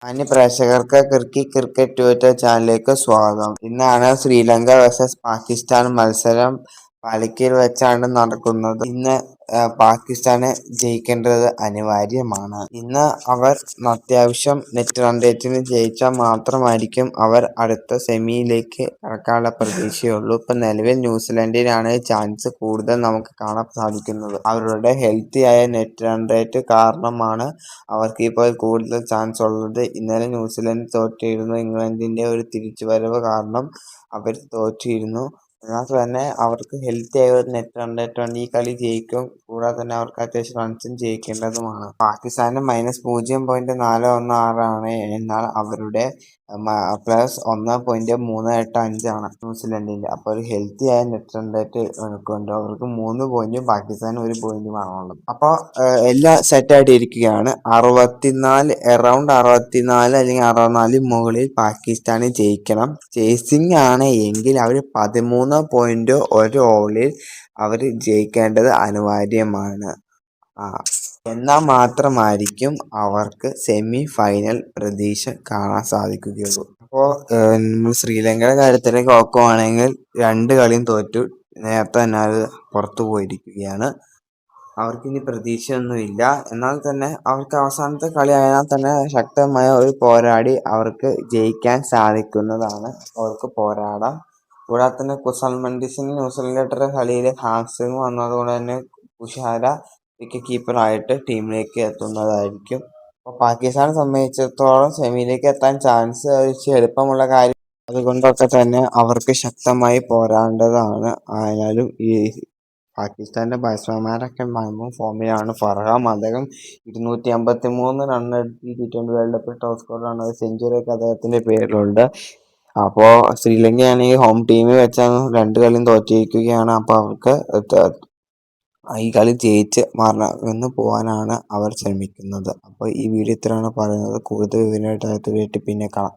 മാന്യ പ്രേക്ഷകർക്ക് cricket Twitter ചാനലിലേക്ക് സ്വാഗതം. ഇന്നാണ് ശ്രീലങ്ക വേഴ്സസ് പാകിസ്ഥാൻ മത്സരം പാലിക്കയിൽ വെച്ചാണ് നടക്കുന്നത്. ഇന്ന് പാകിസ്ഥാനെ ജയിക്കേണ്ടത് അനിവാര്യമാണ്. ഇന്ന് അവർ അത്യാവശ്യം നെറ്റ് റൺ റേറ്റിന് ജയിച്ചാൽ മാത്രമായിരിക്കും അവർ അടുത്ത സെമിയിലേക്ക് കടക്കാനുള്ള പ്രതീക്ഷയുള്ളൂ. ഇപ്പൊ നിലവിൽ ന്യൂസിലൻഡിനാണ് ചാൻസ് കൂടുതൽ നമുക്ക് കാണാൻ സാധിക്കുന്നത്. അവരുടെ ഹെൽത്തി ആയ നെറ്റ് റൺ റേറ്റ് കാരണമാണ് അവർക്ക് ഇപ്പോൾ കൂടുതൽ ചാൻസ് ഉള്ളത്. ഇന്നലെ ന്യൂസിലൻഡ് തോറ്റിരുന്നു. ഇംഗ്ലണ്ടിന്റെ ഒരു തിരിച്ചുവരവ് കാരണം അവർ തോറ്റിരുന്നു. എന്നാൽ തന്നെ അവർക്ക് ഹെൽത്തി ആയ ഒരു നെറ്റ് റൺ റേറ്റ് ഉണ്ട്. ഈ കളി ജയിക്കും. കൂടാതെ തന്നെ അവർക്ക് അത്യാവശ്യം റൺസും ജയിക്കേണ്ടതുമാണ്. പാകിസ്ഥാന് -0.416 ആണ്. എന്നാൽ അവരുടെ +1.385 ആണ് ന്യൂസിലൻഡിന്റെ. അപ്പോൾ ഒരു ഹെൽത്തി ആയ നെറ്റ് റൺ റേറ്റ് കൊണ്ട് അവർക്ക് 3 പോയിന്റും പാകിസ്ഥാന് 1 പോയിന്റുമാണുള്ളത്. അപ്പോൾ എല്ലാം സെറ്റായിട്ട് ഇരിക്കുകയാണ്. 64 അറൗണ്ട് 64 അല്ലെങ്കിൽ 64 മുകളിൽ പാകിസ്ഥാന് ജയിക്കണം. ചേസിംഗ് ആണ് എങ്കിൽ അവർ 13 പോയിന്റ് ഒരു ഓവറിൽ അവർ ജയിക്കേണ്ടത് അനിവാര്യമാണ്. എന്നാൽ മാത്രമായിരിക്കും അവർക്ക് സെമി ഫൈനൽ പ്രതീക്ഷ കാണാൻ സാധിക്കുകയുള്ളൂ. അപ്പോൾ ശ്രീലങ്കയുടെ കാര്യത്തിലേക്ക് നോക്കുവാണെങ്കിൽ 2 കളിയും തോറ്റു. നേരത്തെ തന്നെ അത് പുറത്തു പോയിരിക്കുകയാണ്. അവർക്കിനി പ്രതീക്ഷയൊന്നുമില്ല. എന്നാൽ തന്നെ അവർക്ക് അവസാനത്തെ കളി ആയാൽ തന്നെ ശക്തമായ ഒരു പോരാടി അവർക്ക് ജയിക്കാൻ സാധിക്കുന്നതാണ്. അവർക്ക് പോരാടാം. കൂടാതെ തന്നെ കുശാൽ മൻഡിസിന് ന്യൂസിലൻഡിന്റെ കളിയിൽ ഹാംസ്ട്രിങ് വന്നതുകൊണ്ട് തന്നെ കുശാല വിക്കറ്റ് കീപ്പറായിട്ട് ടീമിലേക്ക് എത്തുന്നതായിരിക്കും. അപ്പോൾ പാകിസ്ഥാനെ സംബന്ധിച്ചിടത്തോളം സെമിയിലേക്ക് എത്താൻ ചാൻസ് എളുപ്പമുള്ള കാര്യം. അതുകൊണ്ടൊക്കെ തന്നെ അവർക്ക് ശക്തമായി പോരാടേണ്ടതാണ്. ആയാലും ഈ പാകിസ്ഥാന്റെ ബാറ്റ്സ്മാൻമാരൊക്കെ ഫോമിലാണ്. ഫർഹാൻ അദ്ദേഹം 253 റൺ എടുത്ത് T20 വേൾഡ് കപ്പിൽ ടോപ്പ് സ്കോറാണ്. ഒരു സെഞ്ചുറിയൊക്കെ അദ്ദേഹത്തിന്റെ പേരിലുണ്ട്. അപ്പോൾ ശ്രീലങ്കയാണെങ്കിൽ ഹോം ടീമിൽ വെച്ചാണ് 2 കളിയും തോറ്റിരിക്കുകയാണ്. അപ്പോൾ അവർക്ക് ഈ കളി ജയിച്ച് മറന്ന് പോകാനാണ് അവർ ശ്രമിക്കുന്നത്. അപ്പോൾ ഈ വീഡിയോ ഇത്രയാണ് പറയുന്നത്. കൂടുതൽ വിവരമായിട്ട് പിന്നെ കാണാം.